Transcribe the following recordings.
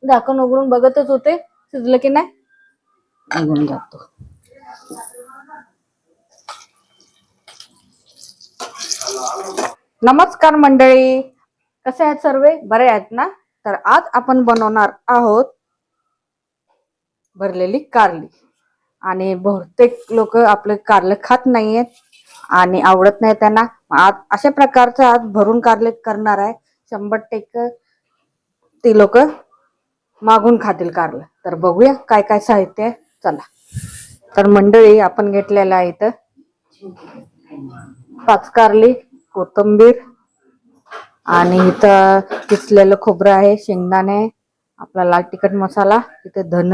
झाकण उघडून बघतच होते शिजलं की नाही, निघून जातो. नमस्कार मंडळी, कसे आहेत सर्व? बरे आहेत ना? तर आज आपण बनवणार आहोत भरलेली कारली. आणि बहुतेक लोक आपले कारले खात नाहीयेत आणि आवडत नाही त्यांना. आज अशा प्रकारचं आज भरून कारले करणार आहे. 100% ती लोक मागून खातील कारलं. तर बघूया काय काय साहित्य आहे. चला. तर मंडळी, आपण घेतलेलं आहे इथं 5 कारली, कोथिंबीर, आणि इथं किसलेलं खोबरं आहे, शेंगदाणे, आपला लाल तिखट मसाला, इथे धन,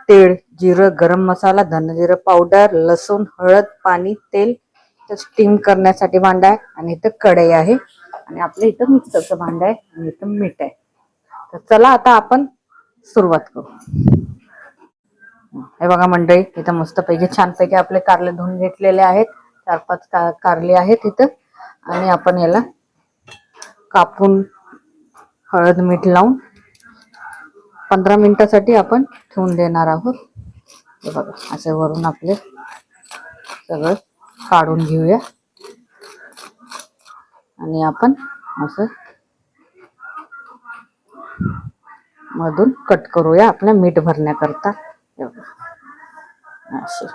तीळ, जिरं, गरम मसाला, धन जिरं पावडर, लसूण, हळद, पाणी, तेल, स्टीम करण्यासाठी भांडा आहे, आणि इथं कढई आहे, आणि आपल्या इथं मिक्सरचं भांडं आहे, आणि इथं मीठ आहे. तर चला आता आपण सुरुवात करू. हे बघा मंडळी, इथं मस्तपैकी छानपैकी आपले कारले धुवून घेतलेले आहेत. 4-5 कारले आहेत इथं, आणि आपण याला कापून हळद मीठ लावून 15 मिनिटासाठी आपण ठेवून देणार आहोत. हे बघा, असे वरून आपले सगळं काढून घेऊया, आणि आपण असं मधून कट करूया आपल्या मीठ भरण्याकरता. असे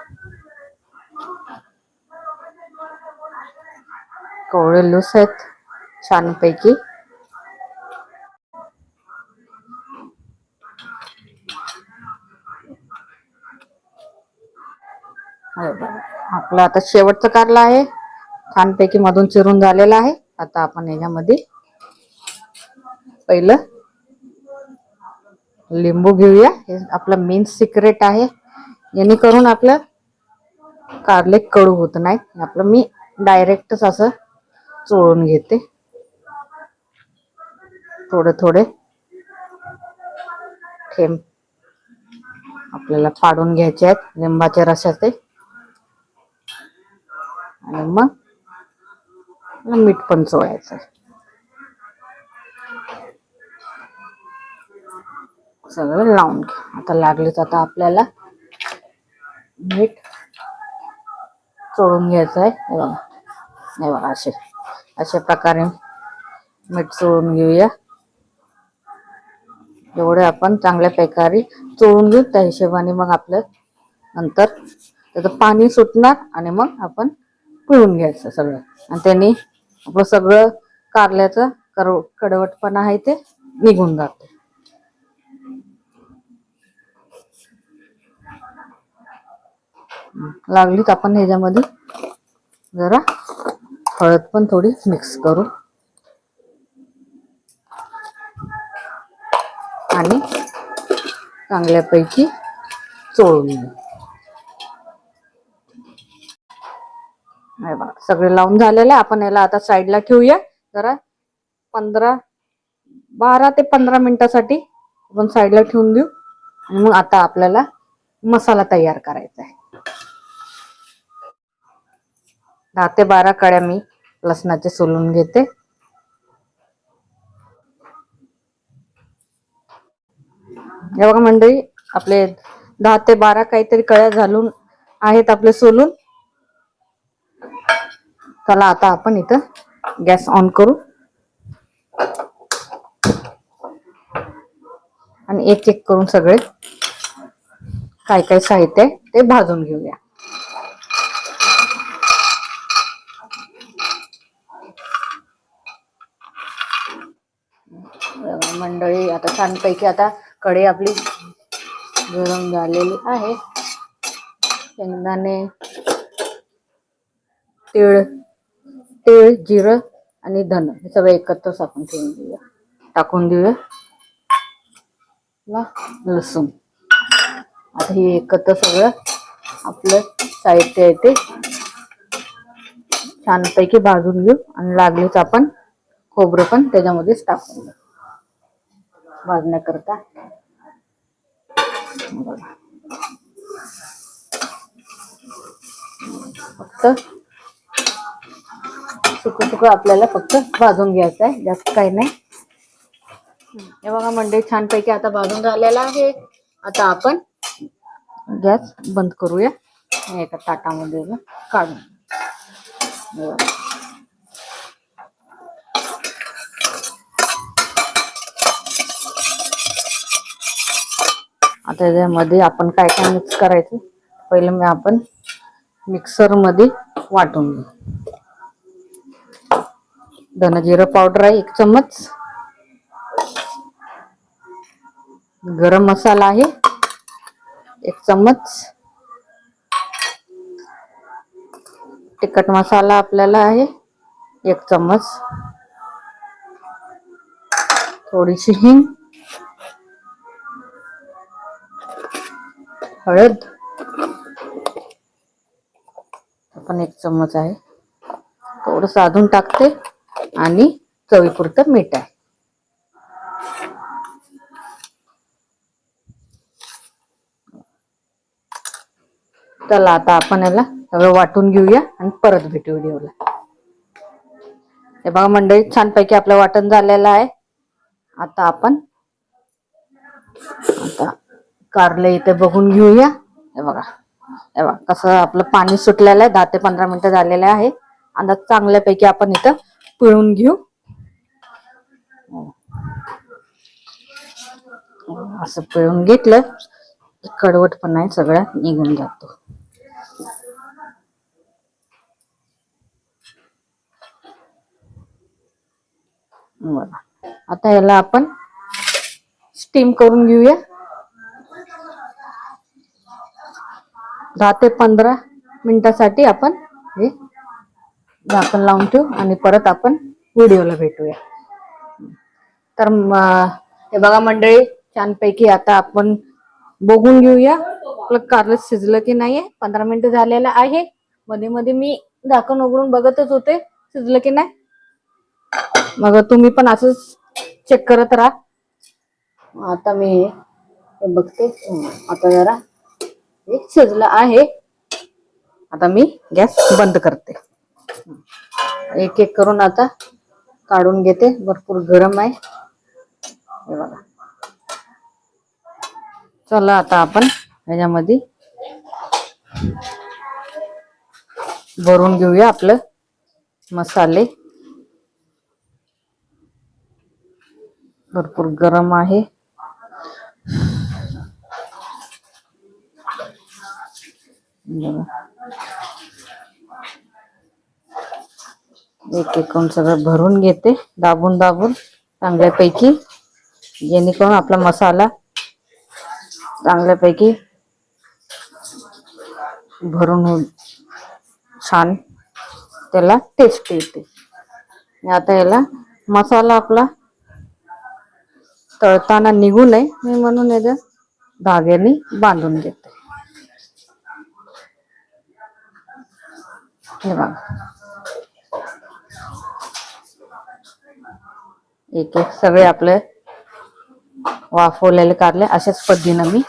कवळे लूस आहेत छानपैकी. आपलं आता शेवटचं कारला आहे, छानपैकी मधून चिरून झालेला आहे. आता आपण याच्यामध्ये पहिलं लिंबू घेऊया. हे आपलं मेन सिक्रेट आहे, जेणेकरून आपलं कारले कडू होत नाही. आपलं मी डायरेक्टच असं चोळून घेते. थोडे थोडे थेंब आपल्याला पाडून घ्यायचे आहेत लिंबाच्या रसाचे, आणि मग मीठ पण चोळायचं. सगळं लावून घ्या. आता लागलीच आता आपल्याला मीठ चोळून घ्यायचं आहे. हे बघा, अशा प्रकारे मीठ चोळून घेऊया. एवढे आपण चांगल्या प्रकारे चोळून घेऊ, त्या हिशोबाने मग आपलं नंतर त्याचं पाणी सुटणार, आणि मग आपण पिळून घ्यायचं सगळं, आणि त्याने आपलं सगळं कारल्याचं कडवटपणा आहे ते निघून जाते. लागलीच आपण ह्याच्यामध्ये जरा हळद पण थोडी मिक्स करू, आणि चांगल्यापैकी चोळून घेऊ. बघा, सगळे लावून झालेलं. आपण याला आता साईडला ठेवूया. जरा 12 ते 15 मिनिटासाठी आपण साईडला ठेवून देऊ, आणि मग आता आपल्याला मसाला तयार करायचा आहे. 10 ते 12 कळ्या मी लसणाचे सोलून घेते. हे बघा मंडळी, आपले 10 ते 12 काहीतरी कळ्या घालून आहेत आपले सोलून. चला आता आपण इथं गॅस ऑन करू, आणि एक एक करून सगळे काय काय साहित्य आहे ते भाजून घेऊया. मंडळी, आता छानपैकी आता कढई आपली गरम झालेली आहे. शेंगदाणे, तीळ, जिरं आणि धन हे सगळं एकत्रच आपण टाकून देऊया. लसूण, आता हे एकत्र सगळं आपलं साहित्य आहे ते छानपैकी भाजून घेऊ, आणि लागलीच आपण खोबरं पण त्याच्यामध्येच टाकून घेऊ भाजण्याकरता. फक्त सुकं आपल्याला फक्त भाजून घ्यायचं आहे, जास्त काही नाही. हे बघा मंडळी, छानपैकी आता भाजून झालेला आहे. आता आपण गॅस बंद करूया. एका ताटामध्ये काढून आता यामध्ये आपण काय काय मिक्स करायचं. पहिलं आपण मिक्सर मध्ये वाटून घेऊ. धना जिरं पावडर आहे 1 चम्मच, गरम मसाला आहे 1 चम्मच, तिखट मसाला आपल्याला आहे 1 चम्मच, थोडीशी हिंग, हळद आपण 1 चम्मच आहे, थोडंसं अजून टाकते आणि चवीपुरतं मीठ आहे. चला आता आपण याला सगळं वाटून घेऊया आणि परत भेटू व्हिडिओला. हे बघा मंडळी, छानपैकी आपलं वाटण झालेलं आहे. आता आपण कारले इथे बघून घेऊया. हे बघा कसं आपलं पाणी सुटलेलं आहे. 10 ते 15 मिनिटं झालेले आहे. आता चांगल्यापैकी आपण इथं पिळून घेऊ. असं पिळून घेतलं कडवटपणा आहे सगळ्यात निघून जातो. आता याला आपण स्टीम करून घेऊया. 10 ते 15 मिनिटासाठी आपण हे झाकण लावून ठेवू आणि परत आपण व्हिडिओला भेटूया. तर हे बघा मंडळी, छानपैकी आता आपण बघून घेऊया आपलं कारलं शिजलं की नाहीये. 15 मिनिटं झालेलं आहे. मध्ये मध्ये मी झाकण उघडून बघतच होते शिजलं की नाही. मग तुम्ही पण असंच चेक करत राहा. आता मी हे बघते. आता जरा एक शिजलं आहे. आता मी गॅस बंद करते. एक एक करून आता काढून घेते. भरपूर गरम आहे हे बघा. चला आता आपण ह्याच्यामध्ये भरून घेऊया आपलं मसाले. भरपूर गरम आहे. एक एक करून सगळं भरून घेते दाबून दाबून चांगल्यापैकी, जेणेकरून आपला मसाला चांगल्यापैकी भरून होईल. छान त्याला टेस्ट येते. आता याला मसाला आपला तळताना निघू नये मी म्हणून याच्या धाग्याने बांधून घेते. हे बघा, एक एक सगळे आपले वाफवलेले कारले अशाच पद्धतीने मी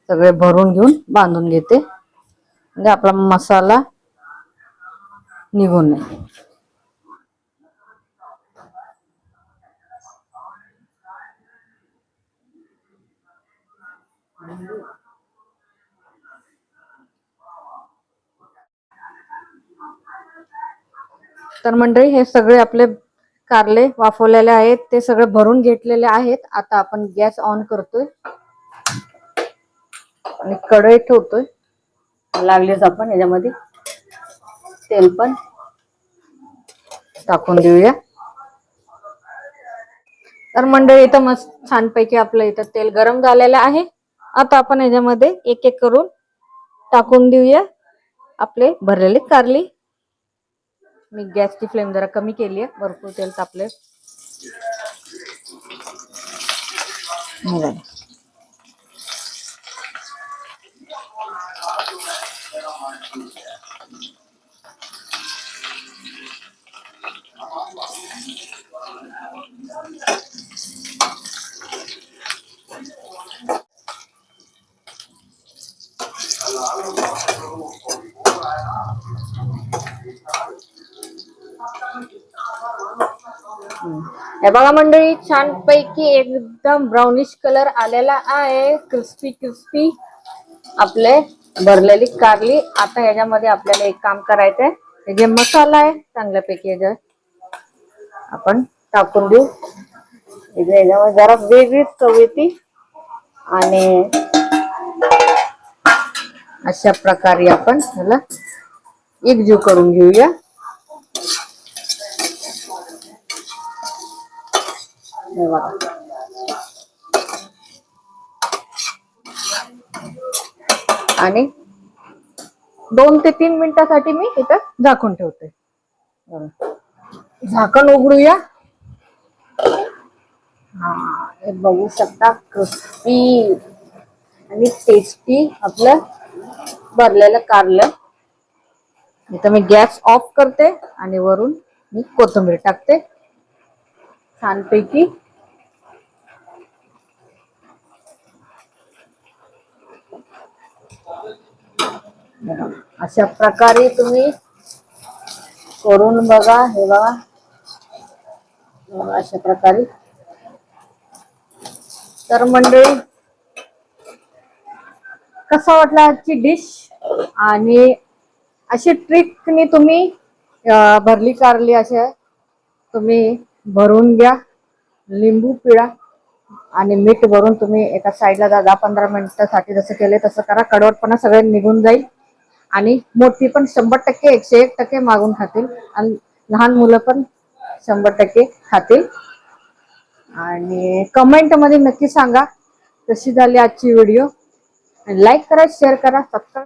सगळे भरून घेऊन बांधून घेते, म्हणजे आपला मसाला निघू नये. तर मंडळी, हे सगळे आपले कारले वाफवलेले आहेत, ते सगळे भरून घेतलेले आहेत. आता आपण गॅस ऑन करतोय आणि कढई ठेवतोय. लागलेच आपण याच्यामध्ये तेल पण टाकून देऊया. तर मंडळी, इथं मस्त छानपैकी आपलं इथं तेल गरम झालेलं आहे. आता आपण याच्यामध्ये एक एक करून टाकून देऊया आपले भरलेले कारली. मी गॅसची फ्लेम जरा कमी केली आहे, भरपूर तेल तापले. हे बघा मंडळी, छान पैकी एकदम ब्राउनिश कलर आलेला आहे. क्रिस्पी क्रिस्पी आपले भरलेली कारली. आता ह्याच्यामध्ये आपल्याला एक काम करायचंय, हे जे मसाला आहे चांगल्यापैकी ह्याच्यात आपण टाकून देऊ. ह्याच्यामध्ये जरा वेगळीच चव येते आणि अशा प्रकारे आपण ह्याला एकजीव करून घेऊया. आणि 2 ते 3 मिनिटासाठी मी इथं झाकून ठेवते. झाकण उघडूया. हा, हे बघू शकता क्रिस्पी आणि टेस्टी आपलं भरलेलं कारलं. इथं मी गॅस ऑफ करते आणि वरून मी कोथिंबीर टाकते छानपैकी. अशा प्रकारे तुम्ही करून बघा. हे बघा, अशा प्रकारे. तर मंडळी, कसा वाटला आजची डिश? आणि अशी ट्रिकनी तुम्ही भरली कारली अशा तुम्ही भरून घ्या. लिंबू पिळा आणि मीठ भरून तुम्ही एका साईडला 10-15 मिनिटासाठी जसं केले तसं करा. कडवटपणा सगळं निघून जाईल आणि मोठी पण 100% 101% मागून खातील आणि लहान मुलं पण 100% खातील. आणि कमेंट मध्ये नक्की सांगा कशी झाली आजची व्हिडिओ. लाईक करा, शेअर करा, सबस्क्राईब